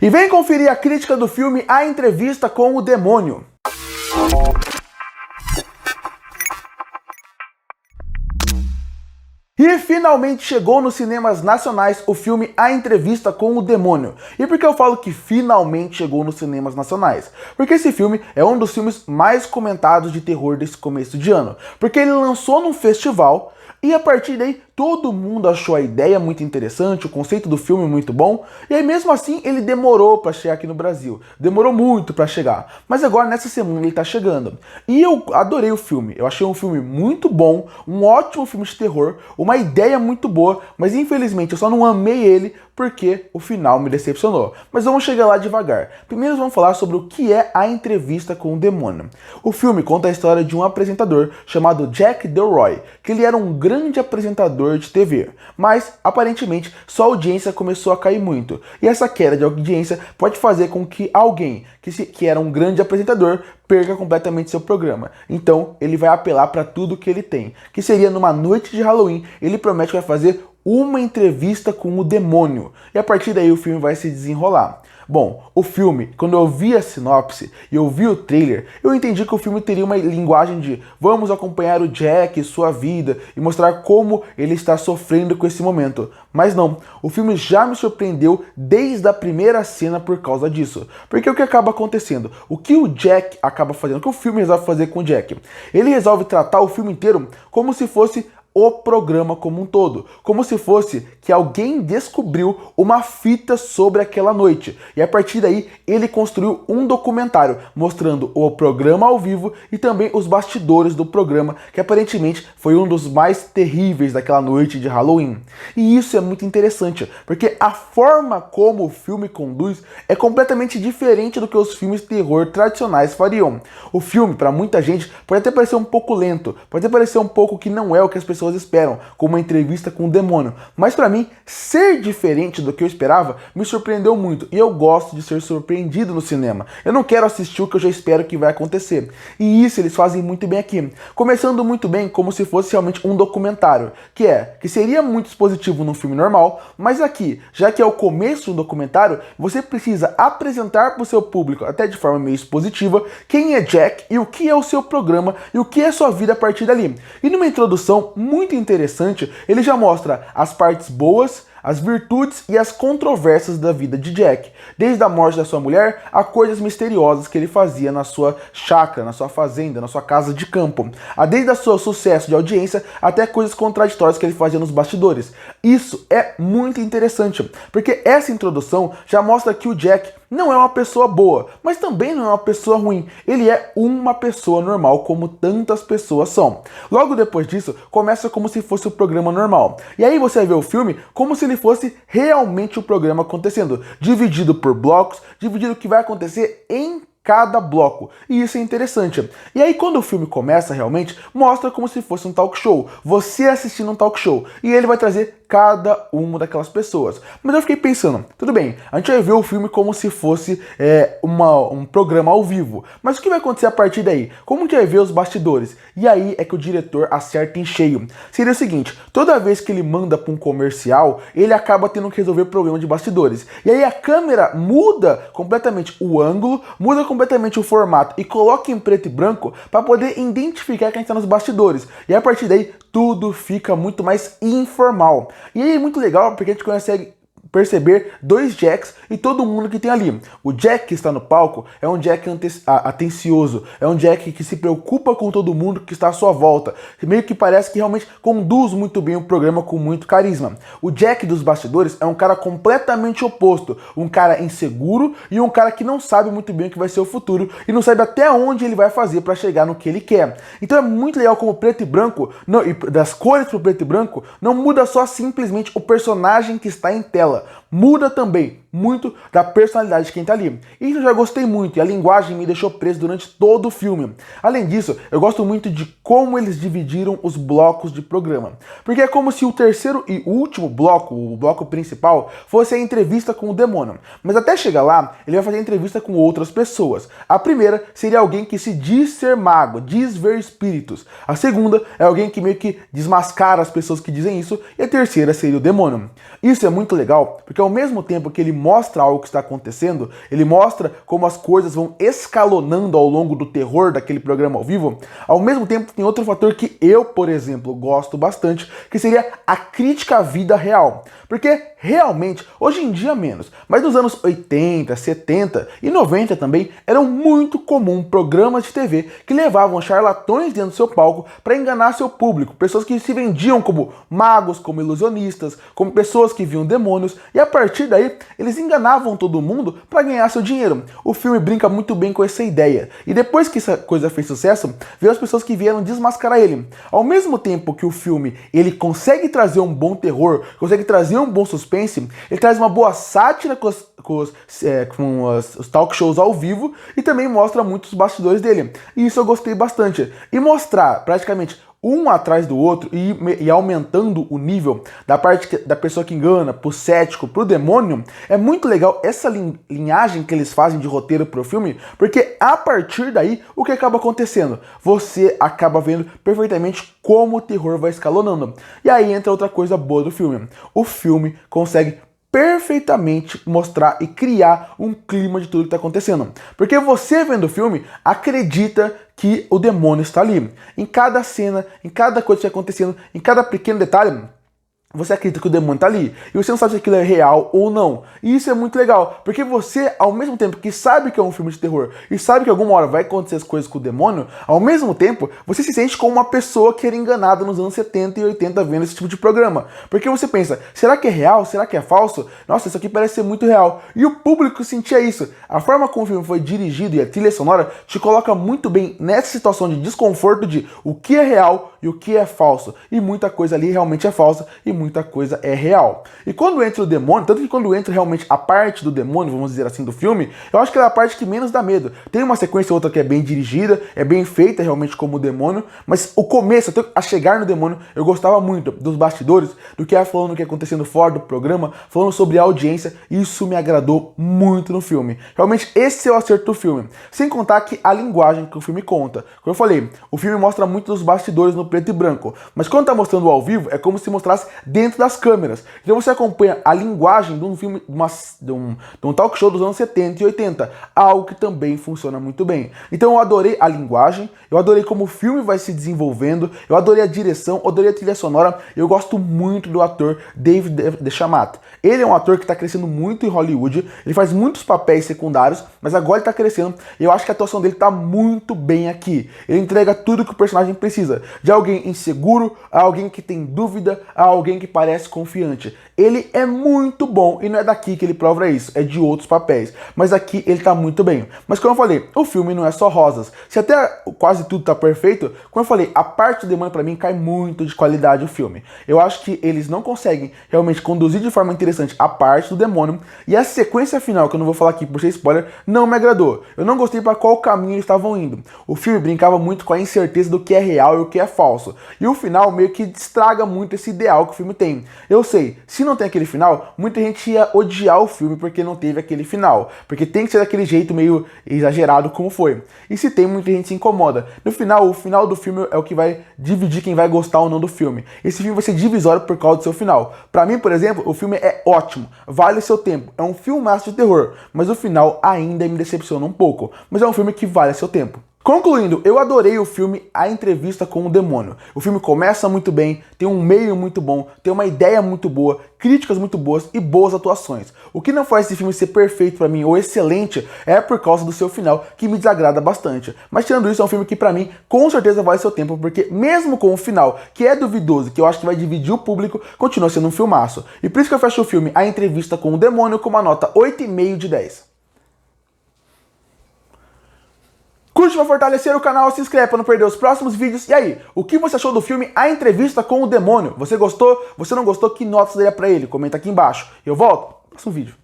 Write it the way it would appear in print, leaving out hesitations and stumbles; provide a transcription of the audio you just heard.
E vem conferir a crítica do filme A Entrevista com o Demônio. E finalmente chegou nos cinemas nacionais o filme A Entrevista com o Demônio. E por que eu falo que finalmente chegou nos cinemas nacionais? Porque esse filme é um dos filmes mais comentados de terror desse começo de ano. Porque ele lançou num festival e a partir daí todo mundo achou a ideia muito interessante, o conceito do filme muito bom, e aí mesmo assim ele demorou para chegar aqui no Brasil. Demorou muito para chegar, mas agora nessa semana ele tá chegando. E eu adorei o filme, eu achei um filme muito bom, um ótimo filme de terror, uma ideia muito boa, mas infelizmente eu só não amei ele porque o final me decepcionou. Mas vamos chegar lá devagar. Primeiro vamos falar sobre o que é A Entrevista com o Demônio. O filme conta a história de um apresentador chamado Jack Delroy, que ele era um grande apresentador de TV, mas aparentemente sua audiência começou a cair muito, e essa queda de audiência pode fazer com que alguém que era um grande apresentador perca completamente seu programa. Então ele vai apelar para tudo que ele tem, que seria numa noite de Halloween, ele promete que vai fazer uma entrevista com o demônio, e a partir daí o filme vai se desenrolar. Bom, o filme, quando eu vi a sinopse e eu vi o trailer, eu entendi que o filme teria uma linguagem de vamos acompanhar o Jack e sua vida e mostrar como ele está sofrendo com esse momento. Mas não, o filme já me surpreendeu desde a primeira cena por causa disso. Porque o que acaba acontecendo? O que o Jack acaba fazendo, o que o filme resolve fazer com o Jack? Ele resolve tratar o filme inteiro como se fosse o programa como um todo, como se fosse que alguém descobriu uma fita sobre aquela noite, e a partir daí ele construiu um documentário mostrando o programa ao vivo e também os bastidores do programa, que aparentemente foi um dos mais terríveis daquela noite de Halloween. E isso é muito interessante, porque a forma como o filme conduz é completamente diferente do que os filmes de terror tradicionais fariam. O filme, para muita gente, pode até parecer um pouco lento, pode até parecer um pouco que não é o que as pessoas esperam, como uma entrevista com o demônio. Mas para mim, ser diferente do que eu esperava me surpreendeu muito. E eu gosto de ser surpreendido no cinema. Eu não quero assistir o que eu já espero que vai acontecer. E isso eles fazem muito bem aqui. Começando muito bem como se fosse realmente um documentário. Que seria muito expositivo num filme normal, mas aqui, já que é o começo do documentário, você precisa apresentar para o seu público, até de forma meio expositiva, quem é Jack e o que é o seu programa e o que é a sua vida a partir dali. E numa introdução muito interessante, ele já mostra as partes boas, as virtudes e as controvérsias da vida de Jack, desde a morte da sua mulher a coisas misteriosas que ele fazia na sua chácara, na sua fazenda, na sua casa de campo, desde o seu sucesso de audiência até coisas contraditórias que ele fazia nos bastidores. Isso é muito interessante, porque essa introdução já mostra que o Jack não é uma pessoa boa, mas também não é uma pessoa ruim. Ele é uma pessoa normal, como tantas pessoas são. Logo depois disso, começa como se fosse o programa normal. E aí você vê o filme como se ele fosse realmente o programa acontecendo, dividido por blocos, dividido o que vai acontecer em cada bloco, e isso é interessante. E aí quando o filme começa realmente, mostra como se fosse um talk show, você assistindo um talk show, e ele vai trazer cada uma daquelas pessoas. Mas eu fiquei pensando, tudo bem, a gente vai ver o filme como se fosse um programa ao vivo, mas o que vai acontecer a partir daí? Como a gente vai ver os bastidores? E aí é que o diretor acerta em cheio. Seria o seguinte, toda vez que ele manda para um comercial, ele acaba tendo que resolver problema de bastidores. E aí a câmera muda completamente o ângulo, muda completamente o formato e coloca em preto e branco para poder identificar quem está nos bastidores. E a partir daí tudo fica muito mais informal. E aí é muito legal porque a gente consegue perceber dois Jacks e todo mundo que tem ali. O Jack que está no palco é um Jack atencioso, é um Jack que se preocupa com todo mundo que está à sua volta, meio que parece que realmente conduz muito bem o programa com muito carisma. O Jack dos bastidores é um cara completamente oposto, um cara inseguro e um cara que não sabe muito bem o que vai ser o futuro e não sabe até onde ele vai fazer para chegar no que ele quer. Então é muito legal como preto e branco, e das cores para o preto e branco, não muda só simplesmente o personagem que está em tela, muda também muito da personalidade de quem tá ali. Isso eu já gostei muito e a linguagem me deixou preso durante todo o filme. Além disso, eu gosto muito de como eles dividiram os blocos de programa. Porque é como se o terceiro e último bloco, o bloco principal, fosse a entrevista com o demônio. Mas até chegar lá, ele vai fazer entrevista com outras pessoas. A primeira seria alguém que se diz ser mago, diz ver espíritos. A segunda é alguém que meio que desmascara as pessoas que dizem isso. E a terceira seria o demônio. Isso é muito legal, porque porque ao mesmo tempo que ele mostra algo que está acontecendo, ele mostra como as coisas vão escalonando ao longo do terror daquele programa ao vivo, ao mesmo tempo tem outro fator que eu, por exemplo, gosto bastante, que seria a crítica à vida real. Porque realmente, hoje em dia menos, mas nos anos 80, 70 e 90 também, eram muito comum programas de TV que levavam charlatões dentro do seu palco para enganar seu público, pessoas que se vendiam como magos, como ilusionistas, como pessoas que viam demônios, e a partir daí eles enganavam todo mundo para ganhar seu dinheiro. O filme brinca muito bem com essa ideia, e depois que essa coisa fez sucesso, veio as pessoas que vieram desmascarar ele. Ao mesmo tempo que o filme ele consegue trazer um bom terror, consegue trazer um bom suspense, ele traz uma boa sátira com os talk shows ao vivo e também mostra muitos bastidores dele. E isso eu gostei bastante. E mostrar praticamente um atrás do outro e aumentando o nível da parte da pessoa que engana, pro cético, pro demônio, é muito legal essa linhagem que eles fazem de roteiro pro filme, porque a partir daí, o que acaba acontecendo? Você acaba vendo perfeitamente como o terror vai escalonando. E aí entra outra coisa boa do filme. O filme consegue perfeitamente mostrar e criar um clima de tudo que está acontecendo. Porque você vendo o filme, acredita que o demônio está ali. Em cada cena, em cada coisa que está acontecendo, em cada pequeno detalhe, você acredita que o demônio tá ali, e você não sabe se aquilo é real ou não. E isso é muito legal, porque você, ao mesmo tempo que sabe que é um filme de terror, e sabe que alguma hora vai acontecer as coisas com o demônio, ao mesmo tempo, você se sente como uma pessoa que era enganada nos anos 70 e 80 vendo esse tipo de programa. Porque você pensa, será que é real? Será que é falso? Nossa, isso aqui parece ser muito real. E o público sentia isso. A forma como o filme foi dirigido e a trilha sonora te coloca muito bem nessa situação de desconforto de o que é real e o que é falso. E muita coisa ali realmente é falsa, e muita coisa é real. E quando entra o demônio, tanto que quando entra realmente a parte do demônio, vamos dizer assim, do filme, eu acho que é a parte que menos dá medo. Tem uma sequência ou outra que é bem dirigida, é bem feita realmente como o demônio, mas o começo, até a chegar no demônio, eu gostava muito dos bastidores, do que ia falando o que ia acontecendo fora do programa, falando sobre a audiência, e isso me agradou muito no filme. Realmente esse é o acerto do filme. Sem contar que a linguagem que o filme conta. Como eu falei, o filme mostra muito dos bastidores no preto e branco, mas quando tá mostrando ao vivo, é como se mostrasse dentro das câmeras. Então você acompanha a linguagem de um filme, de um talk show dos anos 70 e 80, algo que também funciona muito bem. Então eu adorei a linguagem, eu adorei como o filme vai se desenvolvendo, eu adorei a direção, eu adorei a trilha sonora, eu gosto muito do ator David DeChamata. Ele é um ator que está crescendo muito em Hollywood, ele faz muitos papéis secundários, mas agora ele está crescendo e eu acho que a atuação dele está muito bem aqui. Ele entrega tudo que o personagem precisa, de alguém inseguro, a alguém que tem dúvida, a alguém que parece confiante. Ele é muito bom e não é daqui que ele prova isso, é de outros papéis. Mas aqui ele tá muito bem. Mas como eu falei, o filme não é só rosas. Se até quase tudo tá perfeito, como eu falei, a parte do demônio pra mim cai muito de qualidade o filme. Eu acho que eles não conseguem realmente conduzir de forma interessante a parte do demônio, e a sequência final, que eu não vou falar aqui por ser spoiler, não me agradou. Eu não gostei para qual caminho eles estavam indo. O filme brincava muito com a incerteza do que é real e o que é falso. E o final meio que estraga muito esse ideal que o filme tem. Eu sei, se não tem aquele final, muita gente ia odiar o filme porque não teve aquele final. Porque tem que ser daquele jeito meio exagerado como foi. E se tem, muita gente se incomoda. No final, o final do filme é o que vai dividir quem vai gostar ou não do filme. Esse filme vai ser divisório por causa do seu final. Pra mim, por exemplo, o filme é ótimo, vale seu tempo. É um filmaço de terror, mas o final ainda me decepciona um pouco. Mas é um filme que vale seu tempo. Concluindo, eu adorei o filme A Entrevista com o Demônio. O filme começa muito bem, tem um meio muito bom, tem uma ideia muito boa, críticas muito boas e boas atuações. O que não faz esse filme ser perfeito pra mim ou excelente é por causa do seu final, que me desagrada bastante. Mas tirando isso, é um filme que pra mim com certeza vale seu tempo, porque mesmo com o final, que é duvidoso, que eu acho que vai dividir o público, continua sendo um filmaço. E por isso que eu fecho o filme A Entrevista com o Demônio com uma nota 8,5 de 10. Curte pra fortalecer o canal, se inscreve pra não perder os próximos vídeos. E aí, o que você achou do filme A Entrevista com o Demônio? Você gostou? Você não gostou? Que nota você daria pra ele? Comenta aqui embaixo. Eu volto no próximo vídeo.